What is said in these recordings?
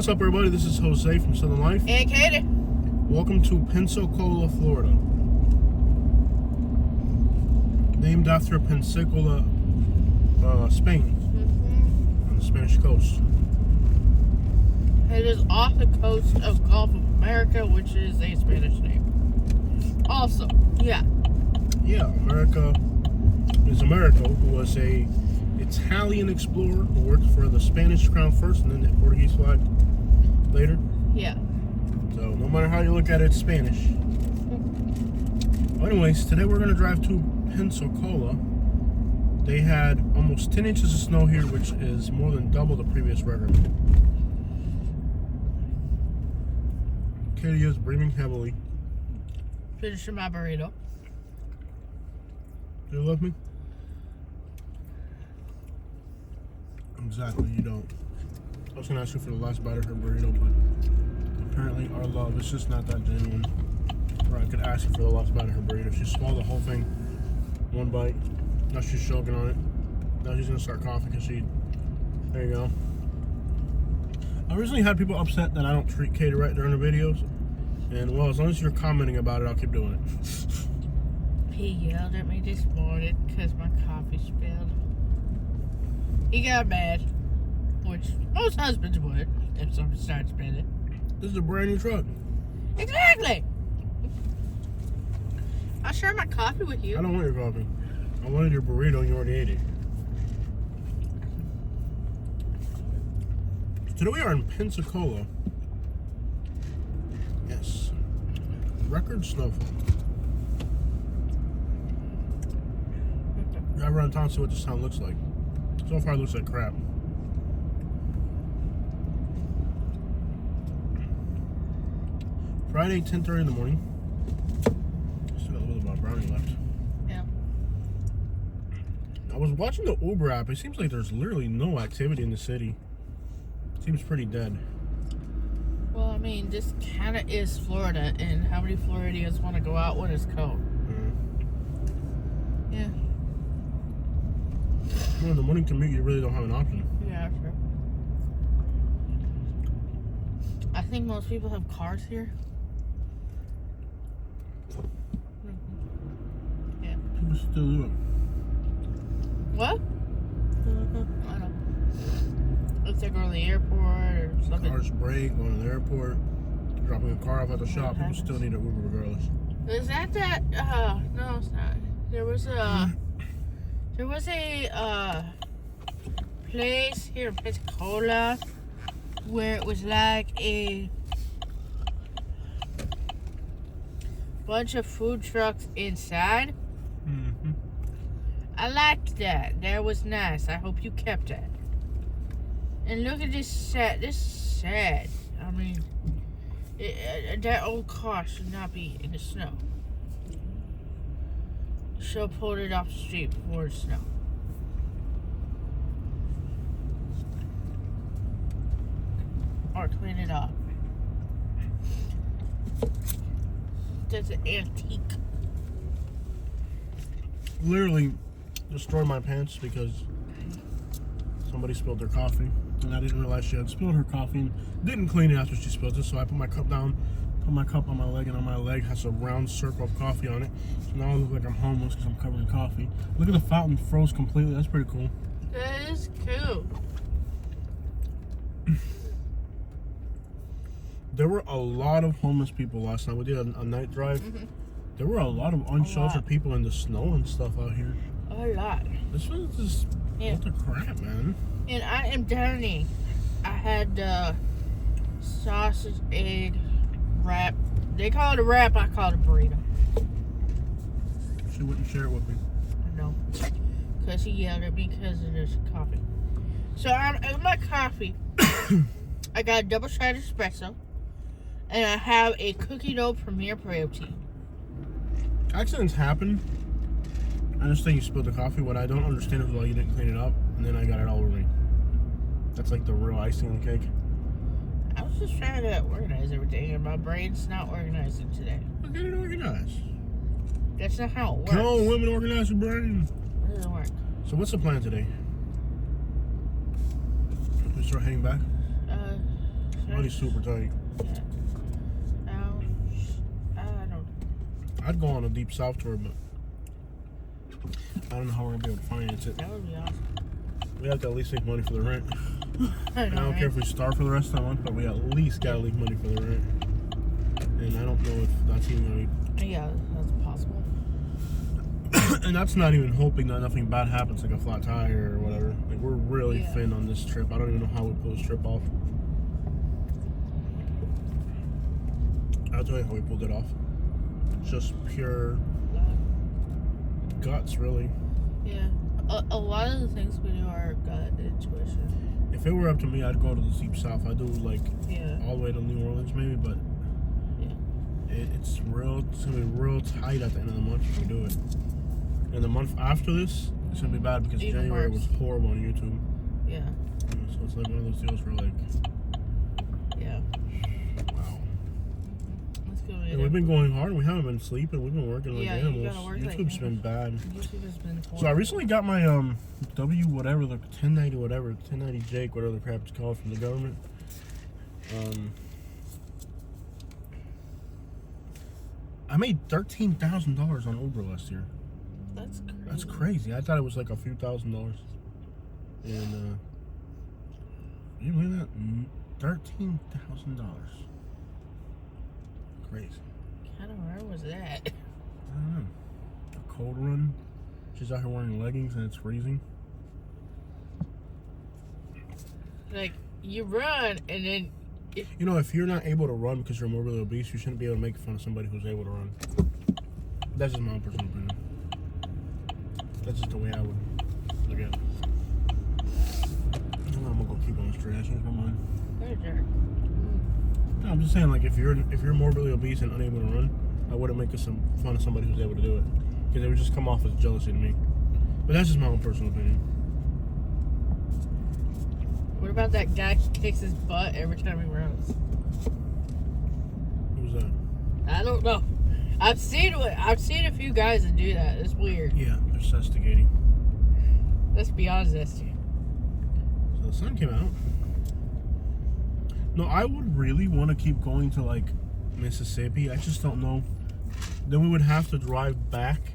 What's up, everybody? This is Jose from Southern Life. And Katie. Welcome to Pensacola, Florida. Named after Pensacola, Spain, on the Spanish coast. It is off the coast of Gulf of America, which is a Spanish name. Also, yeah. Yeah, America is Americo, who was a Italian explorer who worked for the Spanish crown first and then the Portuguese flag later. Yeah. So no matter how you look at it, it's Spanish. Well, anyways, today we're going to drive to Pensacola. They had almost 10 inches of snow here, which is more than double the previous record. Katie is breathing heavily. Finishing my burrito. Do you love me? Exactly, you don't. I was gonna ask you for the last bite of her burrito, but apparently our love is just not that genuine. Or I could ask you for the last bite of her burrito. She swallowed the whole thing, one bite. Now she's choking on it. Now she's gonna start coughing because she. There you go. I originally had people upset that I don't treat Katie right during the videos, and well, as long as you're commenting about it, I'll keep doing it. He yelled at me this morning because my coffee spilled. He got mad, which most husbands would if something starts spilling. This is a brand new truck. Exactly. I'll share my coffee with you. I don't want your coffee. I wanted your burrito and you already ate it. Today we are in Pensacola. Yes. Record snowfall. Drive around town and see what this town looks like. So far it looks like crap. Friday, 10:30 in the morning. Still got a little bit of brownie left. Yeah. I was watching the Uber app. It seems like there's literally no activity in the city. Seems pretty dead. Well, I mean, this kind of is Florida, and how many Floridians want to go out when it's cold? Yeah. Well, in the morning commute, you really don't have an option. Yeah, sure. I think most people have cars here. Yeah. People still do it. What? I know. If they go to the airport or something. Cars break, going to the airport, dropping a car off at the shop. People still need an Uber regardless. Is that? No, it's not. There was a place here in Pensacola where it was like a bunch of food trucks inside. Mm-hmm. I liked that. That was nice. I hope you kept that. And look at this set. This is sad. I mean, that old car should not be in the snow. Should have pulled it off the street before the snow. Or clean it up. That's an antique. Literally destroyed my pants because somebody spilled their coffee. And I didn't realize she had spilled her coffee and didn't clean it after she spilled it. So I put my cup down, put my cup on my leg, and on my leg has a round circle of coffee on it. So now I look like I'm homeless because I'm covered in coffee. Look at the fountain froze completely. That's pretty cool. That is cool. There were a lot of homeless people last night. We did a night drive. Mm-hmm. There were a lot of unsheltered people in the snow and stuff out here. A lot. This was just what the crap, man. And I am dining. I had sausage, egg, wrap. They call it a wrap. I call it a burrito. She wouldn't share it with me. I know. Because he yelled at me because of this coffee. So in my coffee, I got a double shot espresso. And I have a cookie dough Premier protein. Accidents happen. I understand you spilled the coffee. What I don't understand is why you didn't clean it up, and then I got it all over me. That's like the real icing on the cake. I was just trying to organize everything, and my brain's not organizing today. Look at it organized. That's not how it works. Come on, women, organize your brain. It doesn't work. So what's the plan today? We start heading back? Should really super tight. I don't. I'd go on a deep south tour, but I don't know how we're gonna be able to finance it. That would be awesome. We have to at least make money for the rent. I And I don't care if we starve for the rest of the month, but we at least gotta leave money for the rent. And I don't know if that's even gonna be. Yeah, that's possible. And that's not even hoping that nothing bad happens, like a flat tire or whatever. Like, we're really thin on this trip. I don't even know how we pull this trip off. I'll tell you how we pulled it off. Just pure guts, really. Yeah. A lot of the things we do are gut intuition. If it were up to me, I'd go to the deep south. I'd do like all the way to New Orleans maybe, but it's gonna be real tight at the end of the month if we do it. And the month after this, it's gonna be bad because Even January worse. was horrible on YouTube. Yeah. So it's like one of those deals where like, wow. Let's go. And we've been going hard. We haven't been sleeping. We've been working like you animals. gotta work YouTube's like been bad. YouTube has been horrible. So I recently got my W whatever, the 1090 whatever, 1090 Jake, whatever the crap it's called from the government. I made $13,000 on Uber last year. That's crazy. That's crazy. I thought it was like a few $1,000s. And you believe that? $13,000. Crazy. Kind of where was that? I don't know. A cold run. She's out here wearing leggings and it's freezing. Like, you run and then. You know, if you're not able to run because you're morbidly obese, you shouldn't be able to make fun of somebody who's able to run. That's just my own personal opinion. That's just the way I would look at it. I'm gonna go keep on straight. I changed my mind. You're a jerk. No, I'm just saying, like, if you're morbidly obese and unable to run, I wouldn't make some fun of somebody who's able to do it, because it would just come off as jealousy to me. But that's just my own personal opinion. What about that guy who kicks his butt every time he runs? Who's that? I don't know. I've seen a few guys that do that. It's weird. Yeah, they're sestigating. Let's be honest. So the sun came out. No, I would really want to keep going to like Mississippi. I just don't know. Then we would have to drive back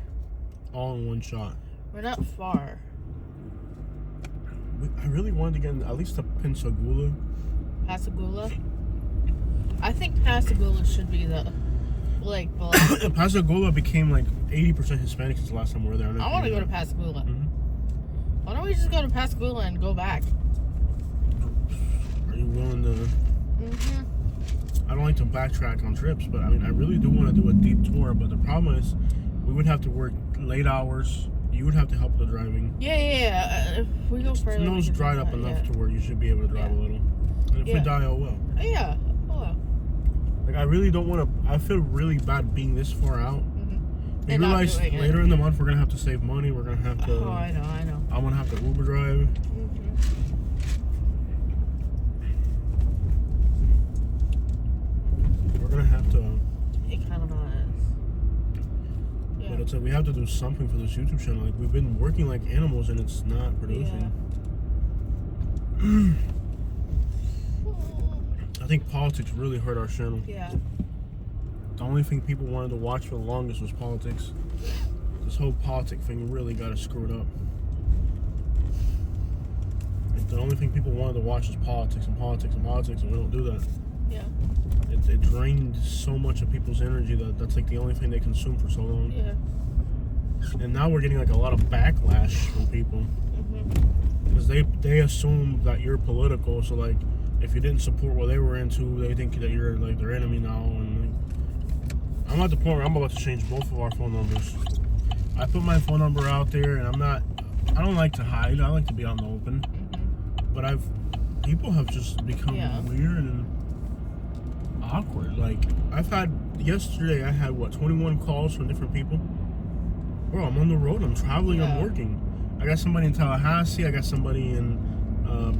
all in one shot. We're not far. I really wanted to get at least to Pensacola. Pascagoula? I think Pascagoula should be the below. Pensacola became like 80% Hispanic since the last time we were there. I want to go to Pascagoula. Mm-hmm. Why don't we just go to Pascagoula and go back? Are you willing to? Mm-hmm. I don't like to backtrack on trips, but I mean, I really do want to do a deep tour. But the problem is, we would have to work late hours. You would have to help with the driving. Yeah. If we go further, The nose dried up enough to where you should be able to drive a little. And if we die, oh well. Yeah. Oh well. Like, I really don't want to. I feel really bad being this far out. Mm-hmm. You realize later in the month we're gonna have to save money. We're gonna have to. Oh, I know. I'm gonna have to Uber drive. Mm-hmm. We're gonna have to. It kind of is. Yeah. But it's like we have to do something for this YouTube channel. Like, we've been working like animals and it's not producing. I think politics really hurt our channel. Yeah. The only thing people wanted to watch for the longest was politics. This whole politic thing really got us screwed up. Like, the only thing people wanted to watch is politics and politics and politics, and we don't do that. Yeah. It drained so much of people's energy that's like the only thing they consume for so long. Yeah. And now we're getting like a lot of backlash from people because they assume that you're political. So like, if you didn't support what they were into, they think that you're like their enemy now. And like, I'm at the point where I'm about to change both of our phone numbers. I put my phone number out there, and I don't like to hide. I like to be out in the open. But people have just become weird and awkward. Like, yesterday I had 21 calls from different people. Bro, I'm on the road, I'm traveling, I'm working. I got somebody in Tallahassee, I got somebody in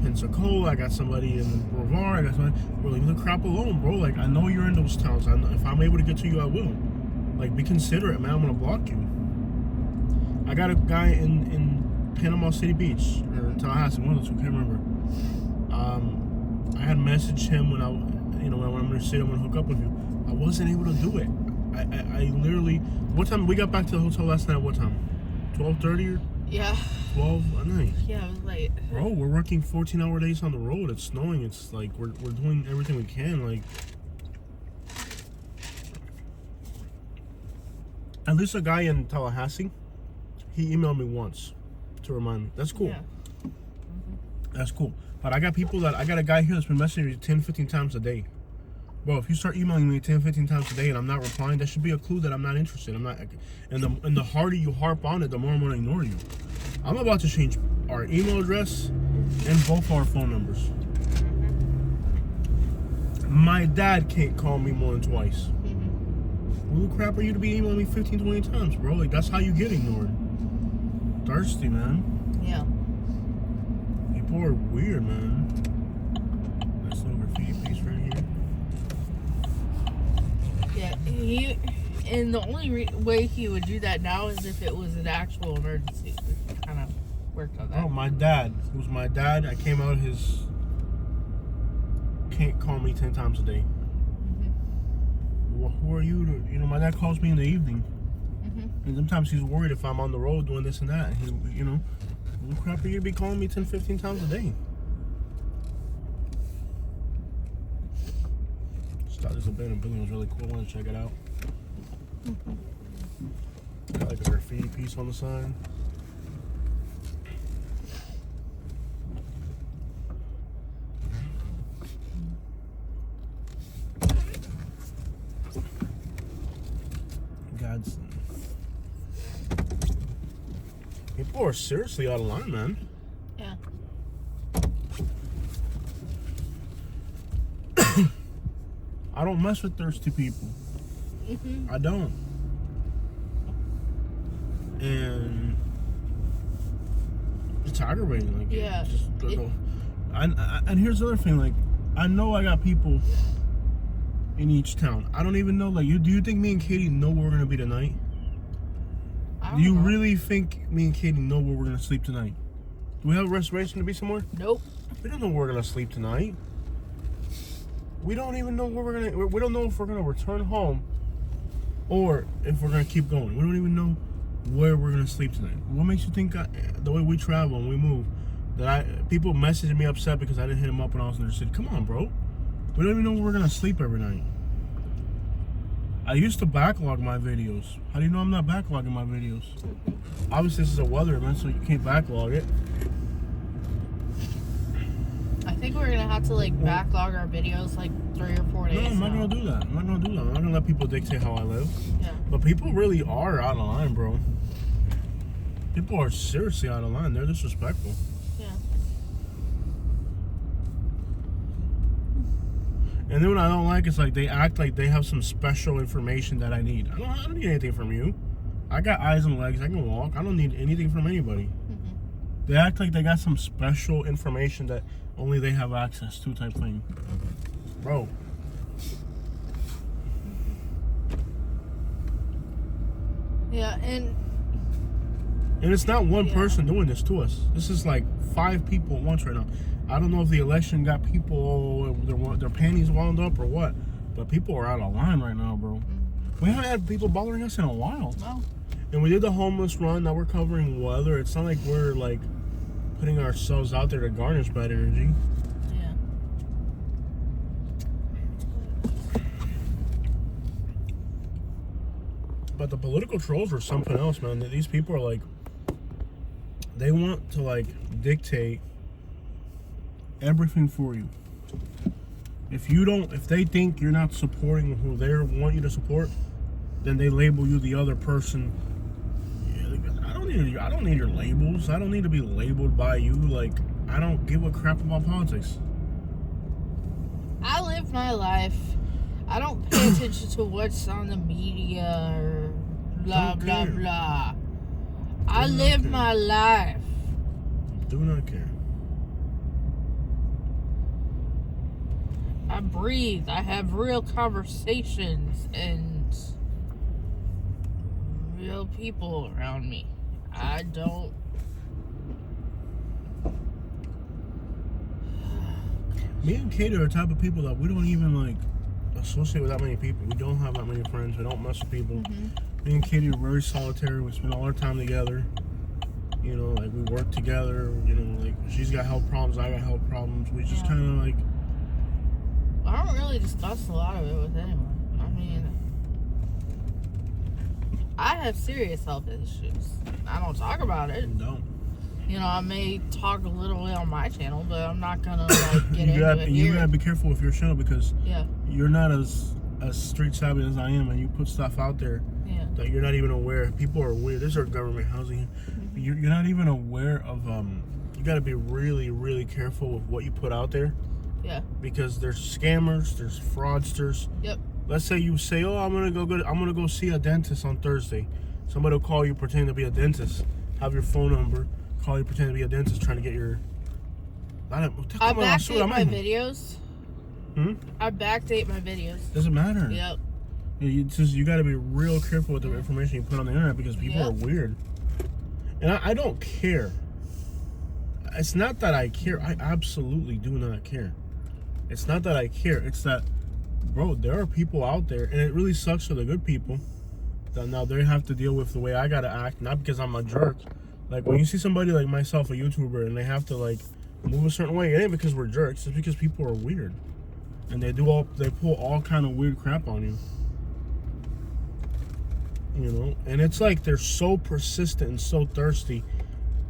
Pensacola, I got somebody in Brevard, I got somebody. Bro, leave the crap alone, bro. Like, I know you're in those towns. If I'm able to get to you, I will. Like, be considerate, man. I'm gonna block you. I got a guy in Panama City Beach or Tallahassee, one of the two, can't remember. I had messaged him when when I'm gonna sit, I'm gonna hook up with you. I wasn't able to do it. I literally. What time we got back to the hotel last night? What time? 12:30 or Yeah. 12 at night. Yeah, it was late. Bro, we're working 14-hour days on the road. It's snowing. It's like we're doing everything we can. Like, at least a guy in Tallahassee, he emailed me once to remind me. That's cool. Yeah. That's cool. But I got a guy here that's been messaging me 10, 15 times a day. Bro, if you start emailing me 10, 15 times a day and I'm not replying, that should be a clue that I'm not interested. I'm not. And the harder you harp on it, the more I'm gonna ignore you. I'm about to change our email address and both our phone numbers. My dad can't call me more than twice. Who the crap are you to be emailing me 15, 20 times, bro? Like, that's how you get ignored. Thirsty, man. Yeah. People are weird, man. Nice little graffiti piece right here. Yeah, and the only way he would do that now is if it was an actual emergency. We kind of worked on that. Oh, my dad. It was my dad. I came out his... Can't call me 10 times a day. Well, who are you to... my dad calls me in the evening. And sometimes he's worried if I'm on the road doing this and that. And he, who the crap are you to be calling me 10, 15 times a day? This abandoned building was really cool. I want to check it out. Got like a graffiti piece on the side. God's. People are seriously out of line, man. Yeah. I don't mess with thirsty people. I don't. And it's aggravating. Like, Yeah. And here's the other thing. Like, I know I got people in each town. I don't even know. Like, do you think me and Katie know where we're gonna be tonight? Do you really think me and Katie know where we're gonna sleep tonight? Do we have a reservation to be somewhere? Nope. We don't know where we're gonna sleep tonight. We don't even know where we don't know if we're gonna return home or if we're gonna keep going. We don't even know where we're gonna sleep tonight. What makes you think the way we travel and we move that people messaging me upset because I didn't hit them up when I was in their city? Come on, bro. We don't even know where we're gonna sleep every night. I used to backlog my videos. How do you know I'm not backlogging my videos? Obviously, this is a weather event, so you can't backlog it. I think we're gonna have to backlog our videos 3 or 4 days. No, I'm not gonna do that. I'm not gonna let people dictate how I live. Yeah. But people really are out of line, bro. People are seriously out of line. They're disrespectful. Yeah. And then what I don't like is they act like they have some special information that I need. I don't need anything from you. I got eyes and legs. I can walk. I don't need anything from anybody. They act like they got some special information that only they have access to, type thing. Bro. Yeah, and it's not one person doing this to us. This is 5 people at once right now. I don't know if the election got people their panties wound up or what, but people are out of line right now, bro. We haven't had people bothering us in a while. No. And we did the homeless run. Now we're covering weather. It's not like we're putting ourselves out there to garnish bad energy. Yeah. But the political trolls are something else, man. These people are they want to dictate everything for you. If they think you're not supporting who they want you to support, then they label you the other person. I don't need your labels. I don't need to be labeled by you. I don't give a crap about politics. I live my life. I don't pay attention to what's on the media or blah, blah, blah. I live my life. Do not care. I breathe. I have real conversations and real people around me. I don't. Me and Katie are the type of people that we don't even like associate with that many people. We don't have that many friends. We don't mess with people. Me and Katie are very solitary. We spend all our time together. You know, like we work together. You know, like she's got health problems, I got health problems. We just kind of like. I don't really discuss a lot of it with anyone. I mean, I have serious health issues. I don't talk about it. No. You know, I may talk a little bit on my channel, but I'm not gonna like get into it You here. gotta be careful with your channel because Yeah. you're not as street savvy as I am, and you put stuff out there that you're not even aware. People are weird. This is our government housing. You're not even aware of. You gotta be really, really careful with what you put out there. Yeah. Because there's scammers, there's fraudsters. Yep. Let's say you say, "Oh, I'm gonna go see a dentist on Thursday." Somebody will call you pretending to be a dentist, have your phone number, call you pretending to be a dentist, trying to get your. I backdate my videos. I backdate my videos. Doesn't matter. Yep. You got to be real careful with the information you put on the internet because people are weird. And I don't care. It's not that I care. I absolutely do not care. It's not that I care. It's that, bro, there are people out there, and it really sucks for the good people that now they have to deal with the way I got to act, not because I'm a jerk. Like, when you see somebody like myself, a YouTuber, and they have to, like, move a certain way, it ain't because we're jerks. It's because people are weird. And they pull all kind of weird crap on you. You know? And it's like they're so persistent and so thirsty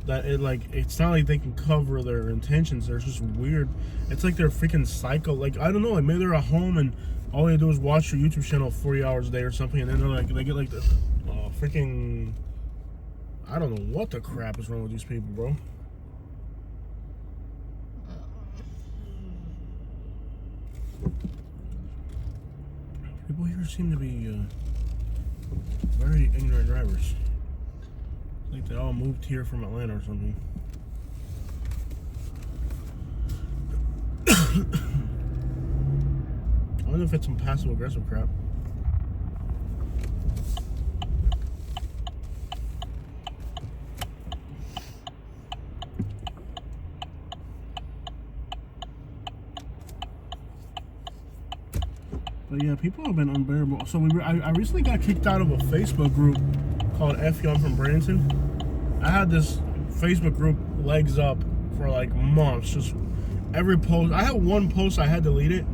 that it's not like they can cover their intentions. They're just weird. It's like they're freaking psycho. Like, I don't know, like maybe they're at home and all they do is watch your YouTube channel 40 hours a day or something, and then they get like the freaking, I don't know what the crap is wrong with these people, bro. People here seem to be very ignorant drivers. Like they all moved here from Atlanta or something. I wonder if it's some passive aggressive crap. But yeah, people have been unbearable. So I recently got kicked out of a Facebook group called F You, I'm from Branson. I had this Facebook group legs up for like months. Just every post. I had one post I had to delete it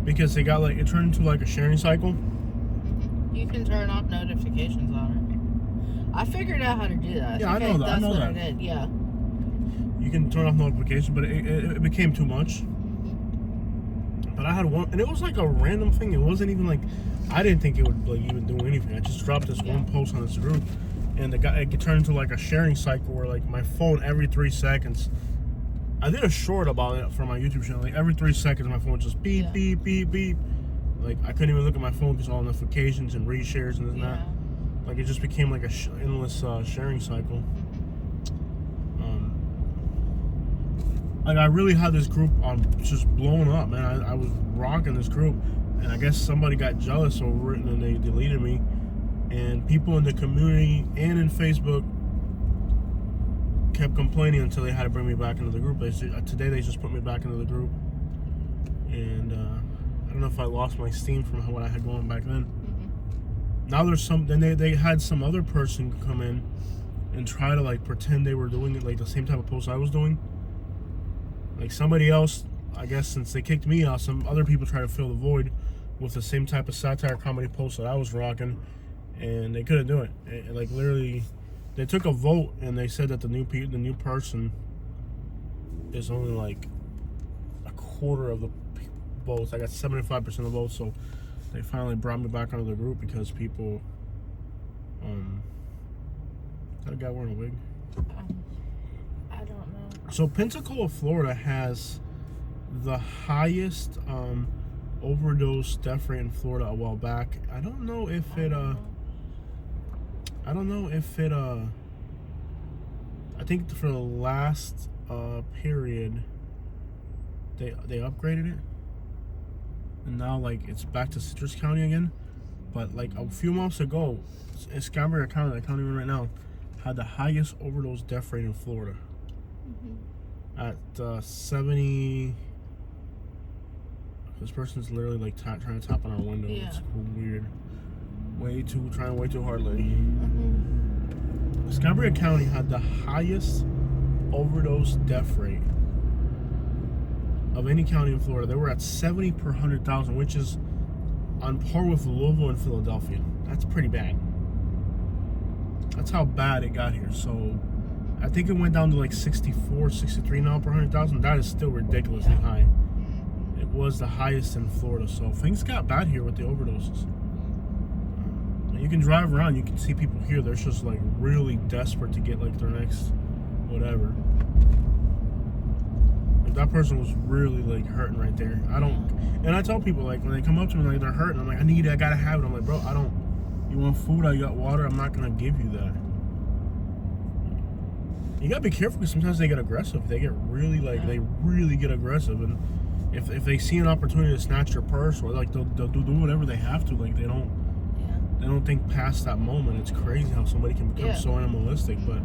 because it turned into like a sharing cycle. You can turn off notifications on it. I figured out how to do that. Yeah, I know that. That's what I did. Yeah. You can turn off notifications, but it became too much. But I had one, and it was like a random thing. It wasn't even like, I didn't think it would like even do anything. I just dropped this one post on this group, and it turned into like a sharing cycle where like my phone every 3 seconds. I did a short about it for my YouTube channel. Like every 3 seconds, my phone would just beep, beep, beep, beep. Like I couldn't even look at my phone because all notifications and reshares and this and that. Like it just became like a endless sharing cycle. Like I really had this group just blowing up, man. I was rocking this group, and I guess somebody got jealous over it, and then they deleted me. And people in the community and in Facebook kept complaining until they had to bring me back into the group. Today they just put me back into the group, and I don't know if I lost my steam from what I had going back then. Now there's then they had some other person come in and try to like pretend they were doing it like the same type of post I was doing. Like somebody else, I guess since they kicked me out, some other people try to fill the void with the same type of satire comedy post that I was rocking, and they couldn't do it. Like literally, they took a vote and they said that the new person is only like a quarter of the votes. I got 75% of the votes, so they finally brought me back onto the group because people. Is that a guy wearing a wig? I don't know. So Pensacola, Florida has the highest overdose death rate in Florida a while back. I don't know if I think for the last period they upgraded it, and now like it's back to Citrus County again. But like a few months ago, Escambia County, the county we're in right now, had the highest overdose death rate in Florida. At 70, This person's literally like trying to tap on our window. Yeah. It's weird. Trying way too hard, lady. Mm-hmm. Escambria County had the highest overdose death rate of any county in Florida. They were at 70 per 100,000, which is on par with Louisville and Philadelphia. That's pretty bad. That's how bad it got here. So I think it went down to like 64, 63 now per 100,000. That is still ridiculously high. It was the highest in Florida. So things got bad here with the overdoses. You can drive around, you can see people here. They're just like really desperate to get like their next whatever. Like, that person was really like hurting right there. And I tell people like when they come up to me like they're hurting, I'm like, I gotta have it. I'm like, bro, you want food? I got water. I'm not gonna give you that. You gotta be careful because sometimes they get aggressive. They get really they really get aggressive, and if they see an opportunity to snatch your purse or like they'll do whatever they have to. Like they don't think past that moment. It's crazy how somebody can become so animalistic, but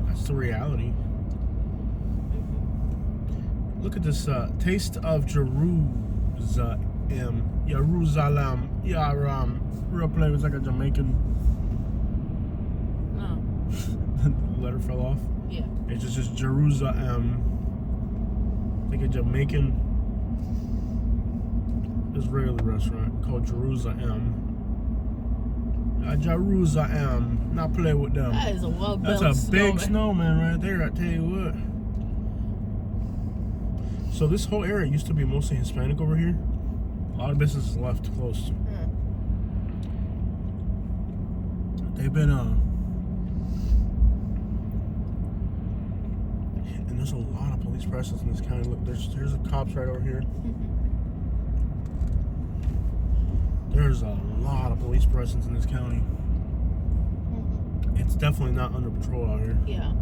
that's the reality. Look at this taste of Jerusalem. Real play was like a Jamaican. No. The letter fell off. Yeah. It's just Jerusalem. Like a Jamaican Israeli restaurant called Jerusalem. Jerusalem. Not play with them. That is a well-built That's a big snowman. snowman right there, I tell you what. So this whole area used to be mostly Hispanic over here. A lot of businesses left closed. They've been and there's a lot of police presence in this county. Look, there's the cops right over here. There's a lot of police presence in this county. It's definitely not under patrol out here. Yeah.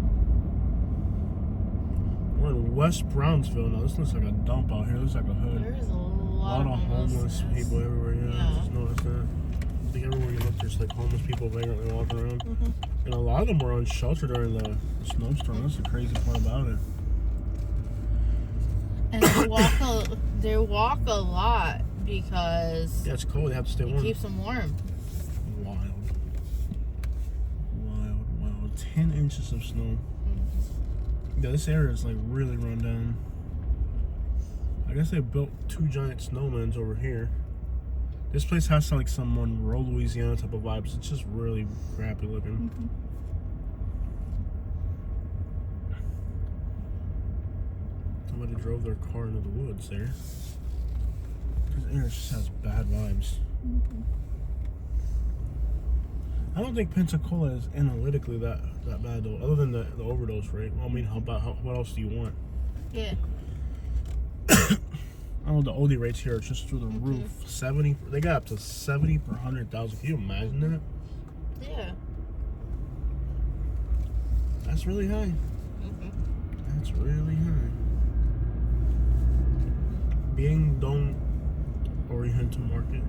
We're in West Brownsville now. This looks like a dump out here. It looks like a hood. There's a lot of homeless people everywhere. Yeah, I just noticed that. I think everywhere you look, there's like homeless people vagrantly walking around. And a lot of them were unsheltered during the snowstorm. That's the crazy part about it. And they walk a lot because it's cold. They have to stay warm. It keeps them warm. Wild. 10 inches of snow. Yeah, this area is like really run down. I guess they built 2 giant snowmen over here. This place has like some Monroe, Louisiana type of vibes. It's just really crappy looking. Somebody drove their car into the woods there. This area just has bad vibes. I don't think Pensacola is analytically that bad though, other than the overdose rate. Well, I mean, what else do you want? Yeah. I don't know, the OD rates here are just through the roof. 70, they got up to 70 per 100,000. Can you imagine that? Yeah. That's really high. That's really high. Being Don Oriental Market.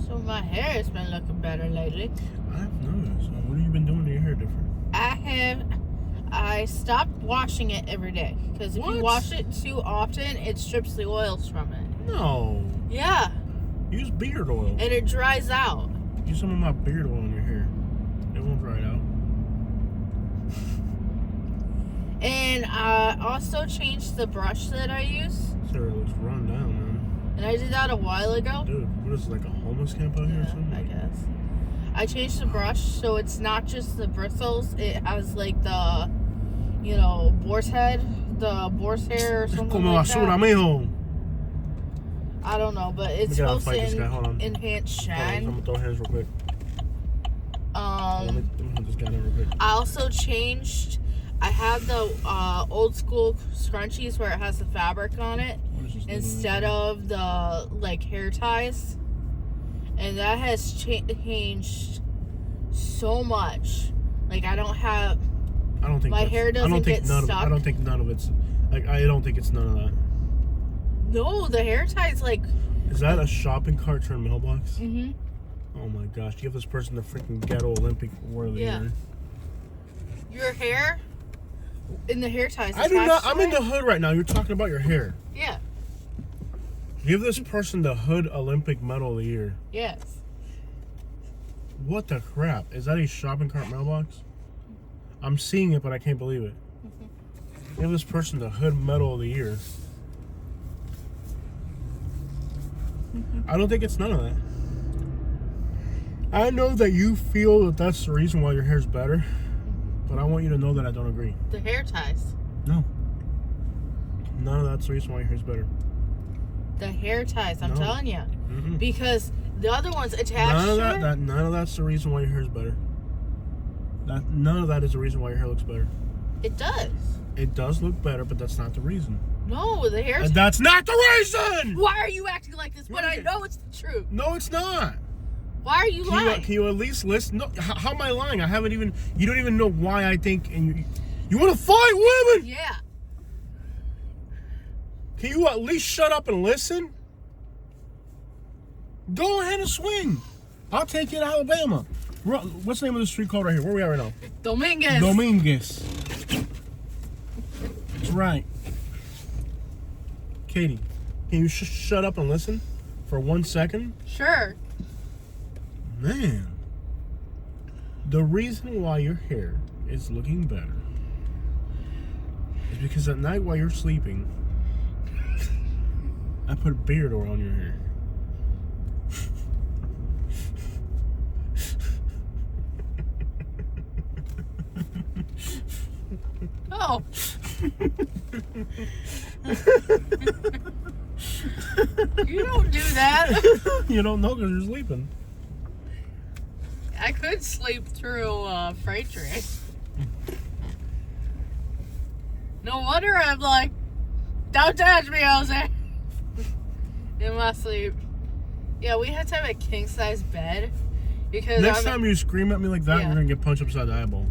So my hair has been looking better lately. I've noticed. What have you been doing to your hair different? I stopped washing it every day because if you wash it too often, it strips the oils from it. No. Yeah. Use beard oil. And it dries out. Use some of my beard oil in your hair. It won't dry it out. And I also changed the brush that I use. Sarah looks run down, man. And I did that a while ago. Dude, what is it, like a homeless camp out here or something? I guess. I changed the brush so it's not just the bristles. It has like the, boar's head, the boar's hair or something like that. Mijo. I don't know, but it's supposed to enhance shine. I'm gonna throw hands real quick. Let me put this guy down real quick. I also changed. I have the old school scrunchies where it has the fabric on it instead of the hair ties, and that has changed so much. Like I don't think my hair doesn't get stuck. I don't think none of it's I don't think it's none of that. No, the hair ties Is that a shopping cart turned mailbox? Oh my gosh! Give this person the freaking Ghetto Olympic worthy. Yeah. Your hair In the hair ties. I do not. I'm in the hood right now. You're talking about your hair. Yeah. Give this person the Hood Olympic Medal of the Year. Yes. What the crap? Is that a shopping cart mailbox? I'm seeing it, but I can't believe it. Give this person the Hood Medal of the Year. I don't think it's none of that. I know that you feel that that's the reason why your hair's better, but I want you to know that I don't agree. The hair ties. No. None of that's the reason why your hair's better. The hair ties, I'm telling you. Mm-mm. Because the other one's attached None of that's the reason why your hair's better. None of that is the reason why your hair looks better. It does. It does look better, but that's not the reason. No, the hair ties. That's not the reason! Why are you acting like this? But Right. I know it's the truth. No, it's not. Why are you lying? Can you at least listen? No, how am I lying? I haven't even... You don't even know why I think... And you want to fight women? Yeah. Can you at least shut up and listen? Go ahead and swing. I'll take you to Alabama. What's the name of the street called right here? Where we at right now? Dominguez. That's right. Katie, can you shut up and listen for 1 second? Sure. Man. The reason why your hair is looking better is because at night while you're sleeping, I put a beard oil on your hair. Oh. You don't do that. You don't know because you're sleeping. I could sleep through a freight train. No wonder I'm like, don't touch me, Jose. In my sleep. Yeah, we had to have a king size bed because Next time you scream at me like that, Yeah. you're gonna get punched upside the eyeball.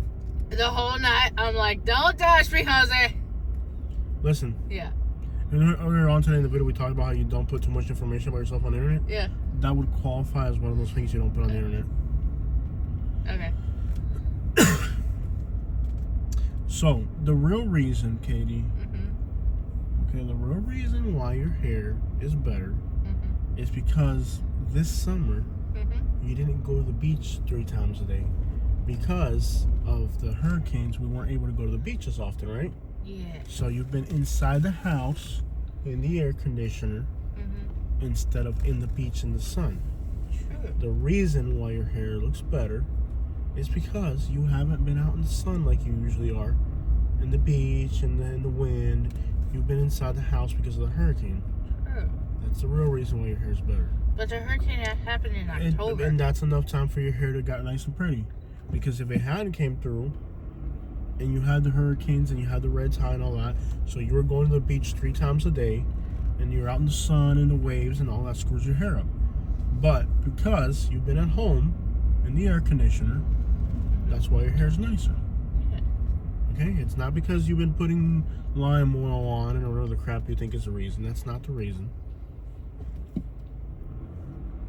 the whole night I'm like, don't touch me, Jose. Listen. Yeah. Earlier on today in the video, we talked about how you don't put too much information about yourself on the internet. Yeah. That would qualify as one of those things you don't put on the internet. Okay. So, the real reason, Katie, Mm-hmm. okay, the real reason why your hair is better Mm-hmm. is because this summer Mm-hmm. you didn't go to the beach 3 times a day. Because of the hurricanes, we weren't able to go to the beach as often, right? Yeah. So you've been inside the house in the air conditioner Mm-hmm. instead of in the beach in the sun. True. The reason why your hair looks better is because you haven't been out in the sun like you usually are, in the beach and in the wind. You've been inside the house because of the hurricane. True. That's the real reason why your hair's better. But the hurricane happened in October. And that's enough time for your hair to get nice and pretty. Because if it hadn't came through, and you had the hurricanes and you had the red tide and all that, so you were going to the beach 3 times a day, and you're out in the sun and the waves and all that screws your hair up. But because you've been at home in the air conditioner, that's why your hair's nicer. Yeah. Okay? It's not because you've been putting lime oil on and whatever the crap you think is the reason. That's not the reason.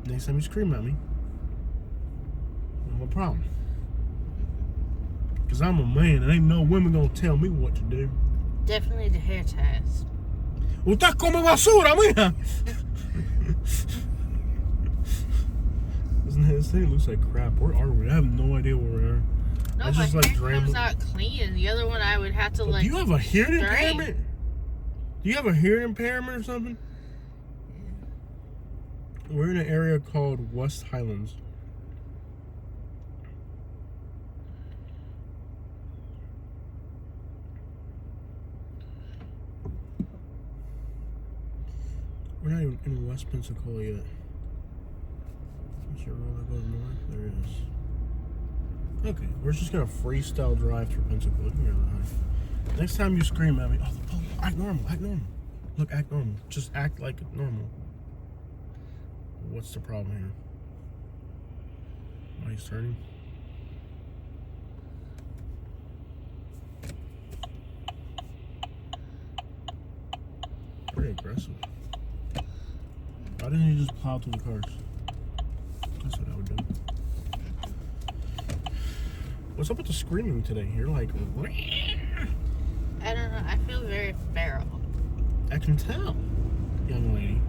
Next time you scream at me, I have a problem. Because I'm a man and ain't no women gonna tell me what to do. Definitely the hair ties. Usted come basura, mija! This thing looks like crap. Where are we? I have no idea where we are. No, I my just, like, hair comes dreamt- out clean, and the other one I would have to Do like. you have a hearing straighten. impairment? Do you have a hearing impairment or something? We're in an area called West Highlands. We're not even in West Pensacola yet. Is there a road that goes north? There is. Okay, we're just gonna freestyle drive through Pensacola. Next time you scream at me, oh, act normal, act normal. Look, act normal. Just act like normal. What's the problem here? Why he's turning? Very aggressive. Why didn't you just plow through the cars? That's what I would do. What's up with the screaming today? You're like, I don't know. I feel very feral. I can tell, young lady.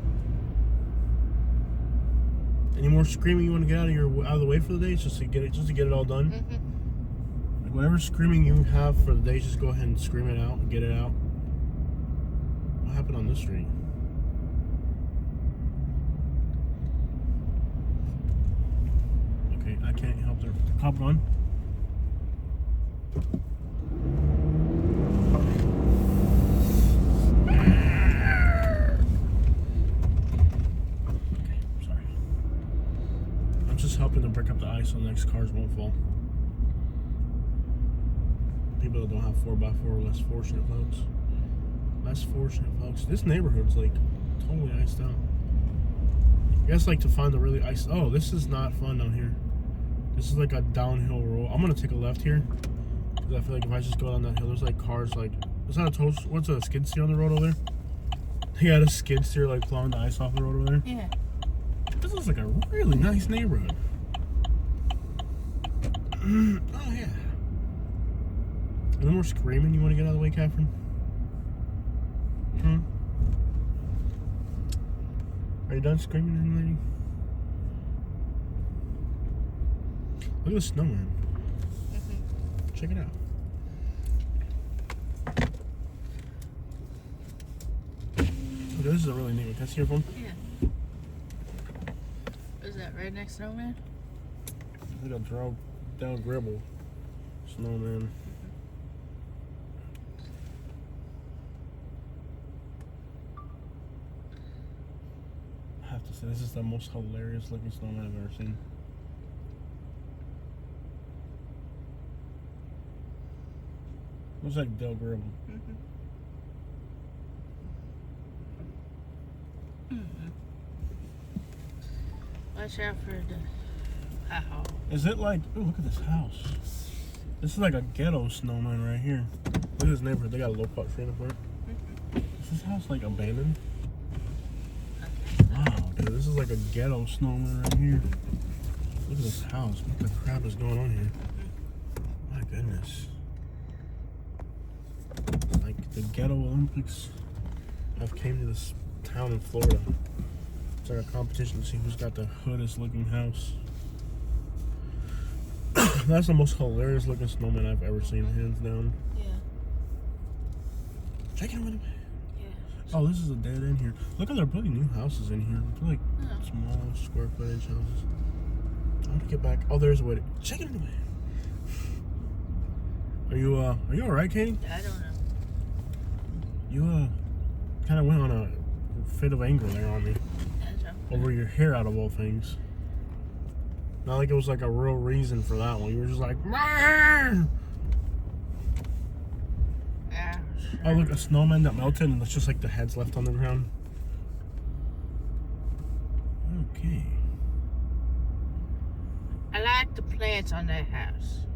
Any more screaming you want to get out of the way for the day, just to get it all done? Mm-hmm. Like whatever screaming you have for the day, just go ahead and scream it out and get it out. What happened on this street? Okay, I can't help the cop run. Just helping to break up the ice so the next cars won't fall. People that don't have 4x4 are less fortunate folks. Less fortunate folks. This neighborhood's like totally iced out. I guess like to find the really ice. Oh, this is not fun down here. This is like a downhill roll. I'm gonna take a left here because I feel like if I just go down that hill, there's like cars like. Is that a toast? What's a skid steer on the road over there? He had a skid steer like plowing the ice off the road over there. Yeah. This looks like a really nice neighborhood. Oh, yeah. Any more screaming you want to get out of the way, Catherine? Are you done screaming, young lady? Look at the snowman. Mm-hmm. Check it out. Okay, this is a really neat one. Can I see your phone? Yeah. Is that redneck snowman? I think I'll down Gribble snowman. I have to say, this is the most hilarious looking snowman I've ever seen. Looks like Del Gribble. Watch out for the owl. Is it like, oh, look at this house. This is like a ghetto snowman right here. Look at this neighborhood. They got a low cut tree in the front. Is this house like abandoned? Wow, dude, this is like a ghetto snowman right here. Look at this house. What the crap is going on here? My goodness. Like the Ghetto Olympics have came to this town in Florida. It's like a competition to see who's got the hoodest looking house. That's the most hilarious looking snowman I've ever seen, hands down. Yeah. Check it out. Yeah. Oh, this is a dead end here. Look how they're building new houses in here. They're like small square footage houses. I want to get back. Oh, there's a way to check it anyway. Are you alright, Katie? I don't know. You kind of went on a fit of anger there on me over your hair, out of all things. Not like it was like a real reason for that one. You were just like, "Marr!" Yeah. Oh, look, a snowman that melted and it's just like the heads left on the ground. Okay. I like the plants on that house.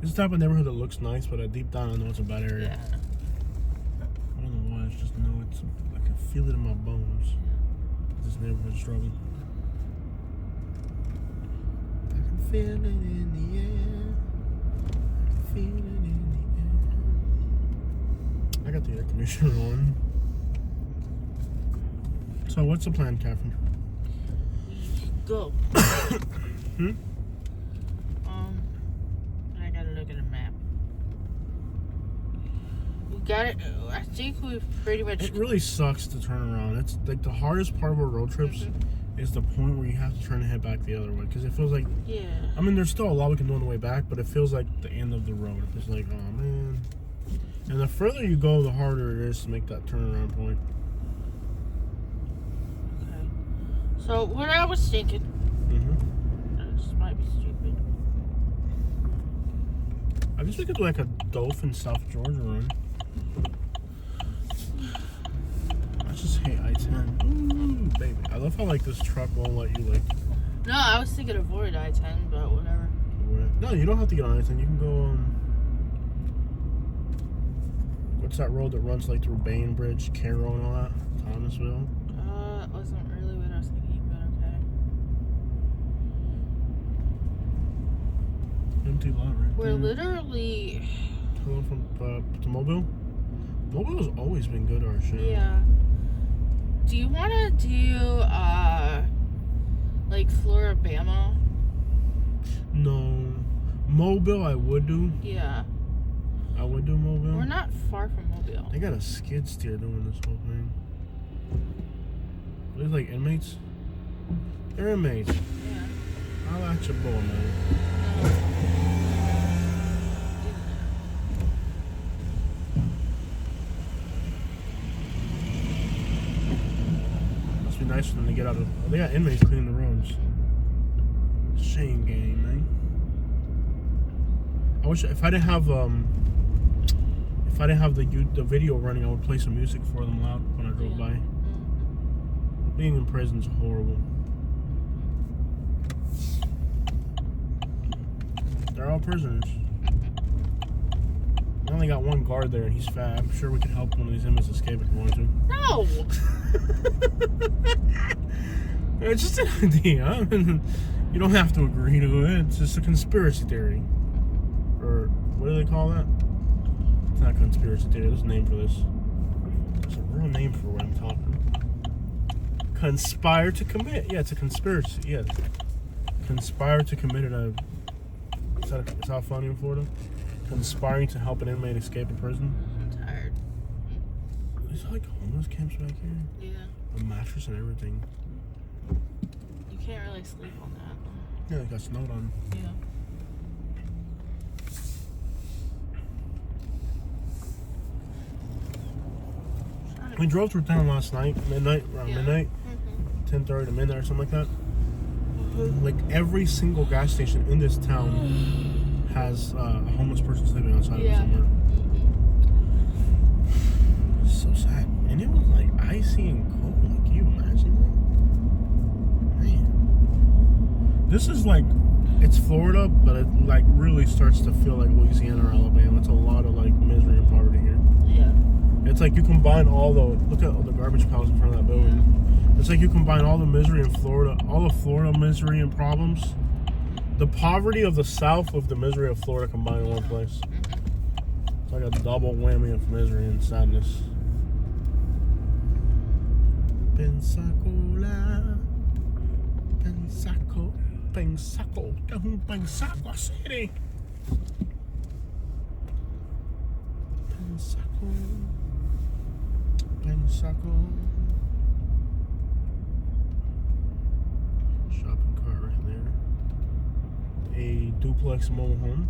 This is the type of neighborhood that looks nice, but deep down I know it's a bad area. Yeah. I don't know why, I just know it's, I can feel it in my bones. This neighborhood struggle. I can feel it in the air. I can feel it in the air. I got the air conditioner on. So what's the plan, Catherine? Go. Hmm? I gotta look at a map. We got it. I think we've pretty much. It really sucks to turn around. It's like the hardest part of our road trips is the point where you have to turn and head back the other way, because it feels like. Yeah. I mean, there's still a lot we can do on the way back, but it feels like the end of the road. It feels like, oh man. And the further you go, the harder it is to make that turnaround point. Okay. So what I was thinking. This might be stupid. I guess we could do like a Dolphin South Georgia run. I just hate I-10. Ooh, baby. I love how like this truck won't let you like. No, I was thinking avoid I-10, but whatever. No, you don't have to get on I-10. You can go what's that road that runs like through Bainbridge, Cairo, and all that? Thomasville. It wasn't really what I was thinking, but okay. Empty lot right We're there. literally. Hello from to Mobile. Mobile's always been good, our shit. Yeah. Do you want to do, like, Floribama? No. Mobile, I would do. Yeah. I would do Mobile. We're not far from Mobile. They got a skid steer doing this whole thing. Are these like inmates? They're inmates. Yeah. I'll at your boy, man. No. Must be nice for them to get out of. They got inmates cleaning the roads. Shame game, man. I wish if I didn't have the video running, I would play some music for them loud when I drove by. Being in prison's horrible. They're all prisoners. I only got one guard there, and he's fat. I'm sure we could help one of these inmates escape if we want to. No! It's just an idea. You don't have to agree to it. It's just a conspiracy theory. Or what do they call that? It's not a conspiracy theory. There's a name for this. There's a real name for what I'm talking. Conspire to commit. Yeah, it's a conspiracy. Yeah. Conspire to commit it. Is that funny in Florida? Conspiring to help an inmate escape a prison. I'm tired. There's like homeless camps back here. Yeah. A mattress and everything. You can't really sleep on that. Yeah, they got snowed on. Yeah. We drove through town last night, around midnight, 10:30 to midnight or something like that. Like every single gas station in this town has a homeless person sleeping outside of it somewhere. It's so sad. And it was like icy and cold. Like, can you imagine that? Man. This is like, it's Florida, but it like really starts to feel like Louisiana or Alabama. It's a lot of like misery and poverty here. Yeah. It's like you combine look at all the garbage piles in front of that building. It's like you combine all the misery in Florida, all the Florida misery and problems, the poverty of the South with the misery of Florida combined in one place. It's like a double whammy of misery and sadness. Pensacola, Pensacola City. Pensacola. Shopping cart right there. A duplex mobile home.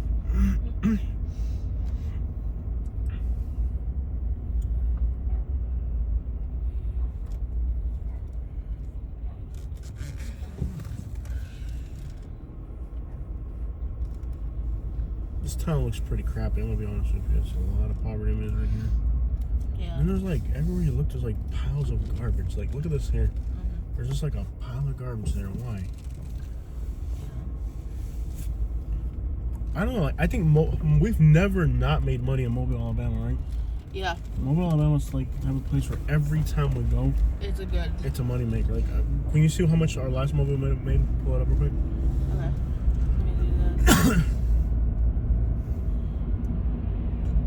This town looks pretty crappy, I'm gonna be honest with you. There's a lot of poverty and misery here. Yeah. And there's like, everywhere you look, there's like piles of garbage. Like, look at this here. There's just like a pile of garbage there. Why? I don't know. Like, I think we've never not made money in Mobile, Alabama, right? Yeah. Mobile, Alabama's like have a place where every time we go, it's a money maker. Like, can you see how much our last Mobile made? Pull it up real quick. Okay. Let me do that.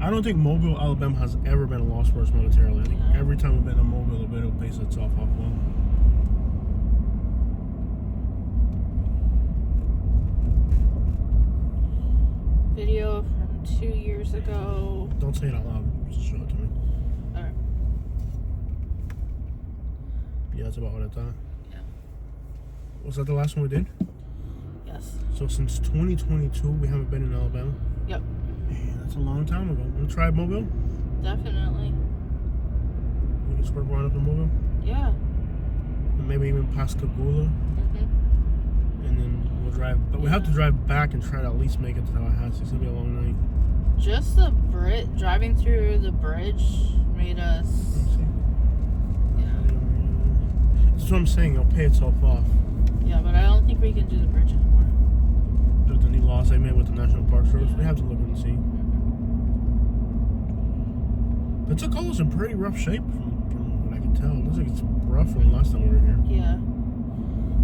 I don't think Mobile, Alabama has ever been a loss for us monetarily. I think every time we've been in Mobile, it'll pays itself off well. Video from 2 years ago. Don't say it out loud. Just show it to me. Alright. Yeah, that's about what I thought. Yeah. Was that the last one we did? Yes. So since 2022, we haven't been in Alabama? Yep. Man, that's a long time ago. Want to try Mobile? Definitely. We can swerve around up in Mobile? Yeah. And maybe even Pascagoula. And then we'll drive. But we have to drive back and try to at least make it to Tallahassee. It's going to be a long night. Just the driving through the bridge made us. That's what I'm saying. It'll pay itself off. Yeah, but I don't think we can do the bridge anymore. With the new laws they made with the National Park Service, we have to look and see. Pensacola's in pretty rough shape from what I can tell. It looks like it's rough from the last time we were here. Yeah.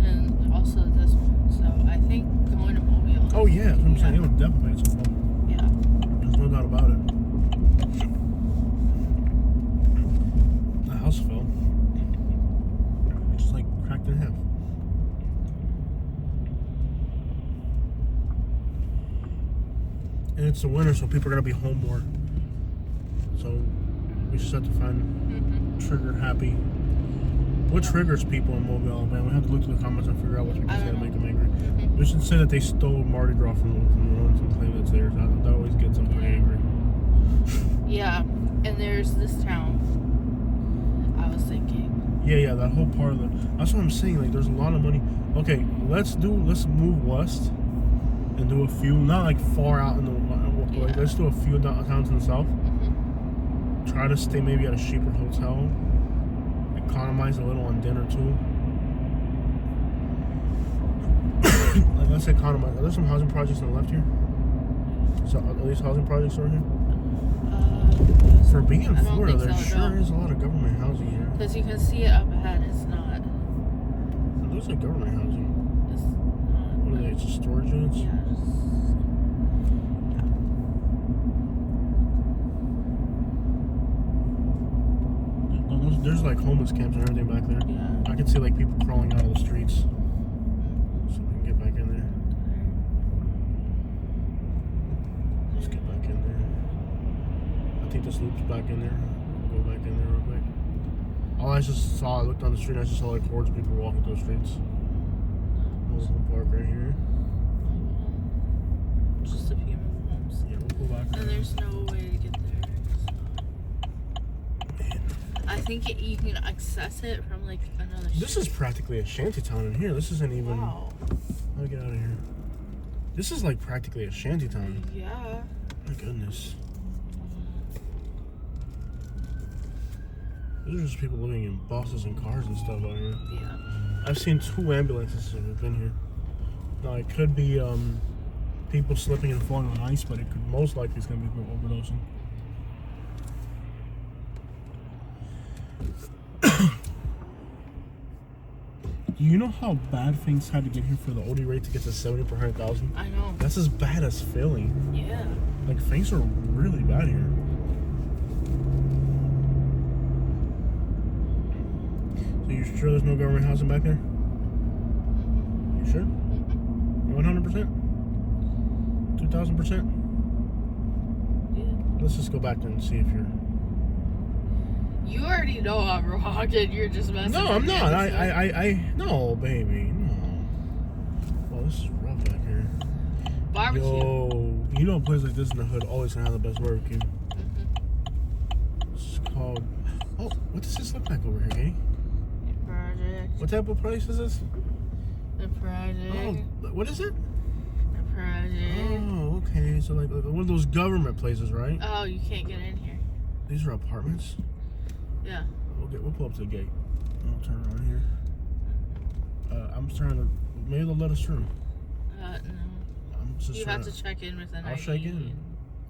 And also this one. So I think going to Mobile. Oh yeah, that's what I'm saying. It'll definitely pay itself off. Yeah. There's no doubt about it. house fell. Just like cracked in half. And it's the winter, so people are gonna be home more. So we just have to find trigger happy. What triggers people in Mobile, Alabama? We have to look through the comments and figure out what people say to make them angry. We should say that they stole Mardi Gras from the ruins and claim that's theirs. That always gets them pretty angry. Yeah, and there's this town. I was thinking. Yeah, that whole part of the. That's what I'm saying. Like, there's a lot of money. Okay, let's move west and do a few, not like far out in the. Like, let's do a few towns in the south. Try to stay maybe at a cheaper hotel. Economize a little on dinner too. Like, let's economize. Are there some housing projects on the left here? So are these housing projects over here? For being in Florida, there sure is a lot of government housing here. Because you can see it up ahead. It's not. It looks like government housing. It's not. What are they? Just storage units? Yeah. There's like homeless camps and everything back there. Yeah. I can see like people crawling out of the streets. So we can get back in there. Let's get back in there. I think this loop's back in there. Go back in there real quick. All I just saw, I looked on the street, I just saw like hordes of people walking through the streets. There's a park right here. Just a few more homes. Yeah, we'll go back there. And there's no way to get there. I think you can access it from like another street. This is practically a shanty town in here. This isn't even. Wow. How do I get out of here? This is like practically a shanty town. Yeah. My goodness. These are just people living in buses and cars and stuff out here. Yeah. I've seen 2 ambulances that have been here. Now it could be people slipping and falling on ice, but it could most likely it's gonna be people overdosing. Do you know how bad things had to get here for the OD rate to get to 70 per 100,000? I know. That's as bad as Philly. Yeah. Like, things are really bad here. So you sure there's no government housing back there? You sure? 100%? 2,000%? Yeah. Let's just go back there and see if you're... You already know I'm wrong, and you're just messing. No, I'm with not. me. No, baby, no. Oh, this is rough back here. Barbecue. Yo, you know, a place like this in the hood always gonna have the best barbecue. It's called. Oh, what does this look like over here, Katie? Project. What type of place is this? The project. Oh, what is it? The project. Oh, okay. So like one of those government places, right? Oh, you can't get in here. These are apartments. Yeah. We'll pull up to the gate. I'll turn around here. I'm trying to. Maybe they'll let us through. No. I'm just You have to check in with an ID. I'll check in.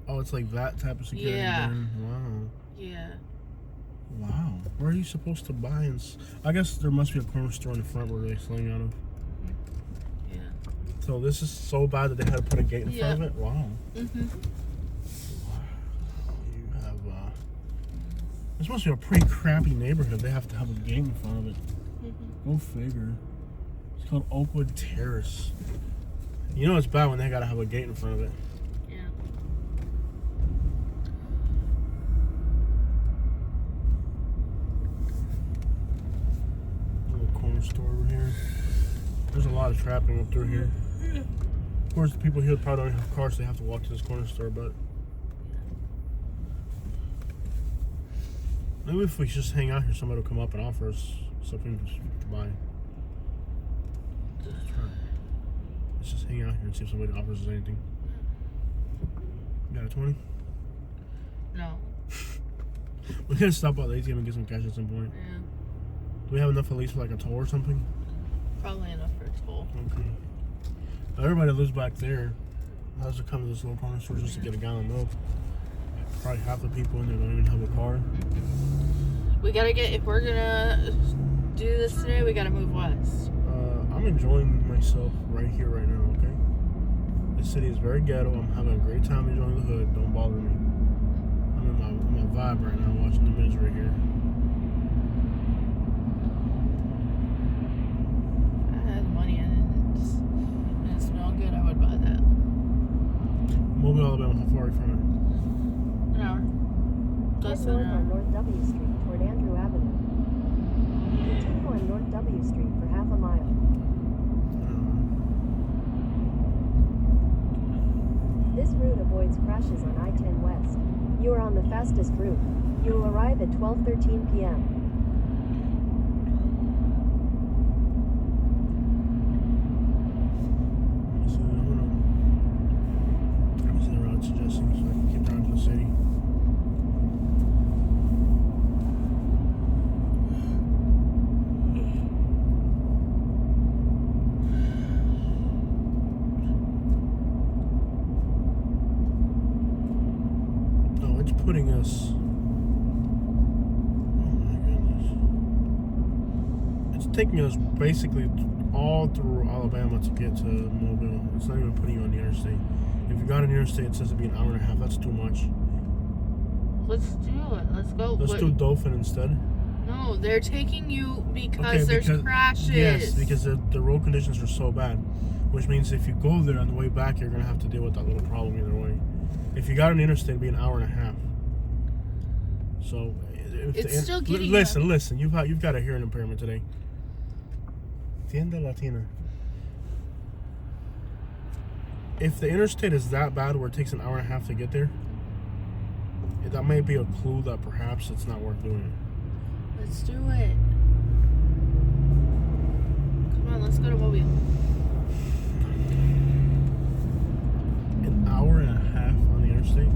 Oh, it's like that type of security. Yeah. Wow. Yeah. Wow. Where are you supposed to buy? I guess there must be a corner store in the front where they're selling out of. Yeah. So this is so bad that they had to put a gate in front of it? Wow. Mm-hmm. You have, this must be a pretty crappy neighborhood. They have to have a gate in front of it. Go figure. It's called Oakwood Terrace. You know it's bad when they gotta have a gate in front of it. Yeah. Little corner store over here. There's a lot of trapping up through here. Of course, the people here probably don't have cars, so they have to walk to this corner store, but maybe if we just hang out here, somebody will come up and offer us something to buy. Let's just hang out here and see if somebody offers us anything. You got a 20? No. We're gonna stop by the ATM and get some cash at some point. Yeah. Do we have enough at least for like a toll or something? Probably enough for a toll. Okay. Now everybody that lives back there has to come to this little corner store just to get a gallon of milk. Probably half the people in there don't even have a car. We gotta get, if we're gonna do this today, we gotta move west. I'm enjoying myself right here, right now, okay? This city is very ghetto. I'm having a great time enjoying the hood. Don't bother me. I'm in my vibe right now, watching the misery here. on the fastest route. You will arrive at 12:13 p.m. What's the route suggesting so I can get down to the city? Oh, it's putting us. Oh my goodness. It's taking us basically all through Alabama to get to Mobile. It's not even putting you on the interstate. If you got an interstate, it says it'd be an hour and a half. That's too much. Let's do it. Let's go. Let's do Dolphin instead. No, they're taking you because there's crashes. Yes, because the road conditions are so bad. Which means if you go there on the way back, you're going to have to deal with that little problem either way. If you got an interstate, it'd be an hour and a half. So, It's still getting listen. You've got a hearing impairment today. Tienda Latina. If the interstate is that bad where it takes an hour and a half to get there, that may be a clue that perhaps it's not worth doing it. Let's do it. Come on, let's go to Mobile. An hour and a half on the interstate?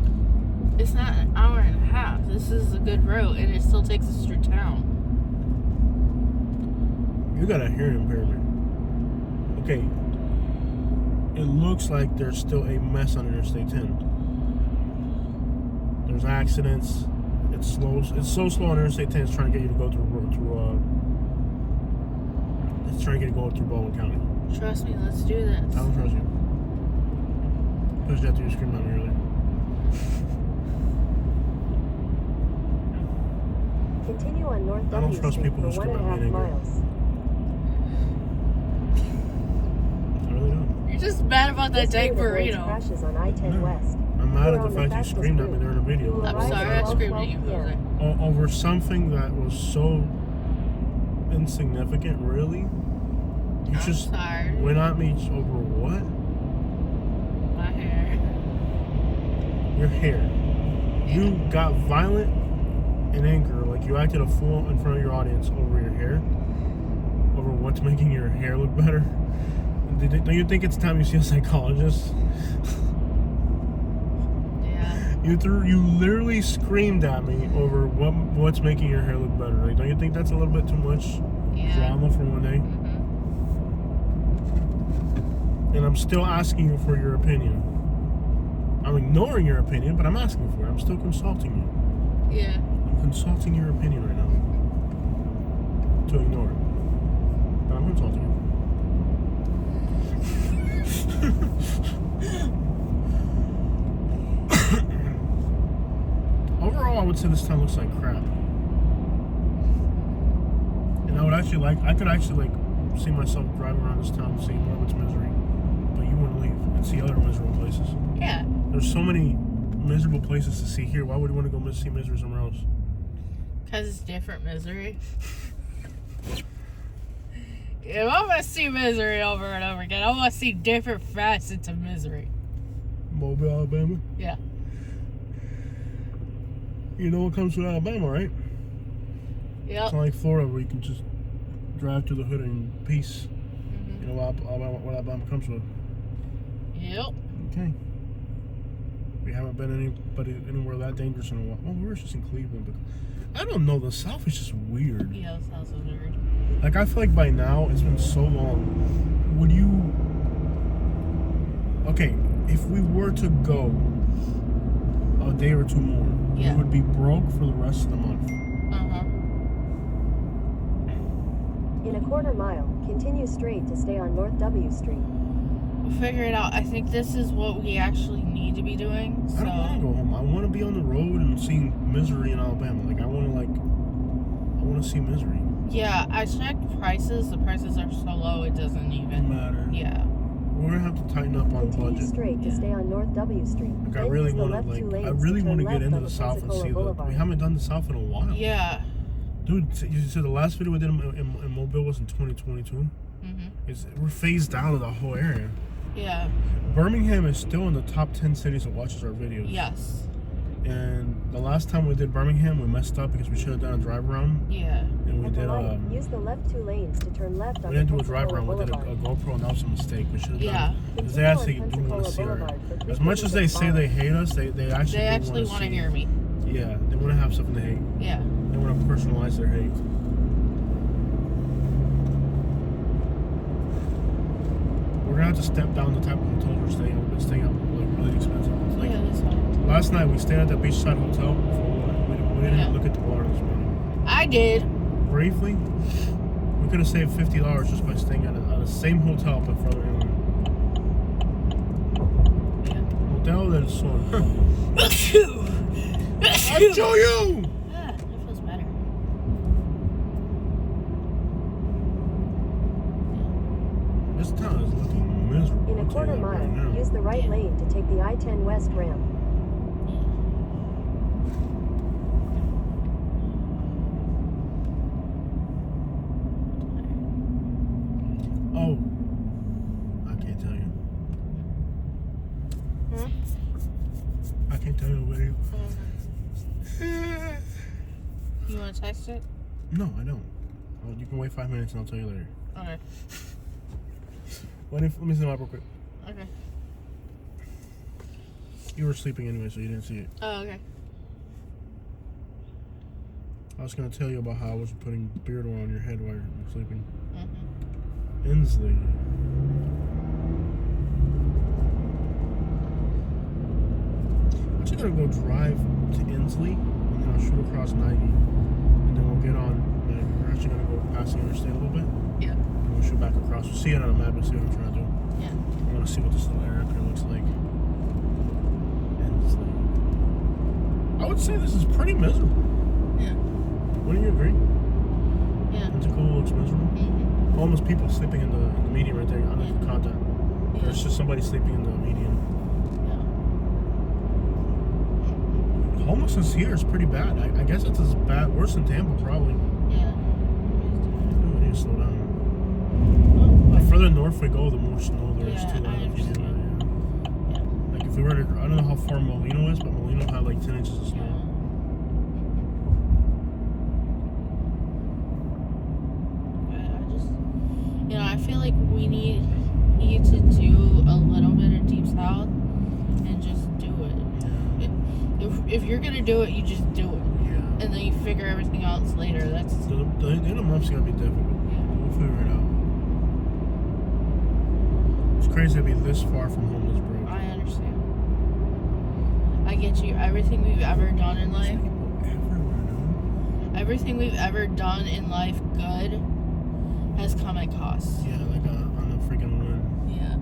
It's not an hour and a half. This is a good route, and it still takes us through town. You got a hearing impairment. Okay. It looks like there's still a mess on Interstate 10. There's accidents. It's slow. It's so slow on Interstate 10. It's trying to get you to go through. It's trying to get you to go through Baldwin County. Trust me, let's do this. I don't trust you. Because you screamed at me earlier. Continue on North I don't W trust Street people for who scream at me 1.5 in anger. miles. I really don't. You're just mad about that This dang route avoids burrito. crashes on I-10 No. West. I'm mad You're at the on fact you fastest screamed at me route. during the video. You will I'm arrive sorry, at I screamed at you. 12 p.m. Over something that was so insignificant, really? You I'm just sorry. went at me over what? My hair. Your hair. You got violent and anger, like you acted a fool in front of your audience over your hair, over what's making your hair look better. Don't you think it's time you see a psychologist? Yeah. You literally screamed at me over what's making your hair look better. Like, don't you think that's a little bit too much drama for one day? Mm-hmm. And I'm still asking you for your opinion. I'm ignoring your opinion, but I'm asking for it. I'm still consulting you. Yeah. I'm consulting your opinion right now. To ignore it. But I'm consulting you. Overall, I would say this town looks like crap. And I could actually see myself driving around this town and seeing more of its misery. But you want to leave and see other miserable places. Yeah. There's so many miserable places to see here. Why would you want to go see misery somewhere else? Because it's different misery. If I'm going to see misery over and over again, I want to see different facets of misery. Mobile, Alabama? Yeah. You know what comes with Alabama, right? Yep. It's not like Florida where you can just drive through the hood in peace. Mm-hmm. You know what Alabama comes with. Yep. Okay. We haven't been anywhere that dangerous in a while. Well, we were just in Cleveland, but I don't know. The South is just weird. Yeah, that sounds so weird. Like, I feel like by now, it's been so long. Would you... Okay, if we were to go a day or two more, Yeah. we would be broke for the rest of the month. Uh-huh. In a quarter mile, continue straight to stay on North W Street. We'll figure it out. I think this is what we actually need to be doing. So. I don't want to go home. I want to be on the road and seeing misery in Alabama. Like, I want to see misery. Yeah, I checked prices. The prices are so low it doesn't even matter. Yeah. We're gonna have to tighten up on Continue budget. straight to stay on North W Street. Like, Then I really use the want left 2 to lanes get turn into left the South and onto see Pensacola we haven't done the South in a while. Yeah. Dude, you said the last video we did in Mobile was in 2022. Mm-hmm. We're phased out of the whole area. Yeah. Birmingham is still in the top 10 cities that watches our videos. Yes. And the last time we did Birmingham, we messed up because we should have done a drive around. Yeah. And we At the did light, use the left 2 lanes to turn left we on didn't do a drive Pensacola around. We did a Boulevard. GoPro, and that was a mistake. We should have Yeah. done. Because they Continue actually on do want to see Pensacola her. Boulevard for As much as they say they hate us, they actually They actually want to hear me. Yeah, they want to have something to hate. Yeah. They want to personalize their hate. We're gonna have to step down the type of hotels we're staying at. We've been staying at like really expensive. Like Yeah, that's fine. last night, we stayed at the beachside hotel. We didn't even look at the water this morning. I did. Briefly, we could have saved $50 just by staying at the same hotel but further inland. Yeah. Hotel del Sol. Achoo! Achoo you! Ah, that feels better. This town is looking miserable. In a I'll tell you quarter that right mile, now. use the right lane to take the I-10 West ramp. Oh, I can't tell you. I can't tell you what it is. You want to text it? No, I don't. Oh, you can wait 5 minutes and I'll tell you later. Okay. Let me see them up real quick. Okay. You were sleeping anyway, so you didn't see it. Oh, okay. I was going to tell you about how I was putting beard oil on your head while you were sleeping. Mm-hmm. Inslee. I'm actually going to go drive to Inslee, and then I'll shoot across 90. And then we'll get on 90. We're actually going to go past the interstate a little bit. Yeah. And we'll shoot back across. We'll see it on a map and see what I'm trying to do. Yeah. I want to see what this little area up here looks like. Inslee. I would say this is pretty miserable. Yeah. Wouldn't you agree? Yeah. Pensacola looks miserable. Mm-hmm. Almost people sleeping in the median right there. I don't know if you caught that. Yeah. There's just somebody sleeping in the median. Yeah. Homelessness here is pretty bad. I guess it's as bad, worse than Tampa probably. Yeah. We need to slow down. Oh, The further north we go, the more snow there is Yeah, too. I understand. Yeah. Like if we were to, I don't know how far Molino is, but Molino had like 10 inches of snow. I feel like we need to do a little bit of Deep South and just do it. If you're gonna do it, you just do it, Yeah. and then you figure everything else later. That's The end of the month's gonna be difficult. We'll figure it out. It's crazy to be this far from homeless, bro. I understand. I get you. Everything we've ever done in life, everything we've ever done in life good has come at cost. Yeah, like on a freaking run. Yeah.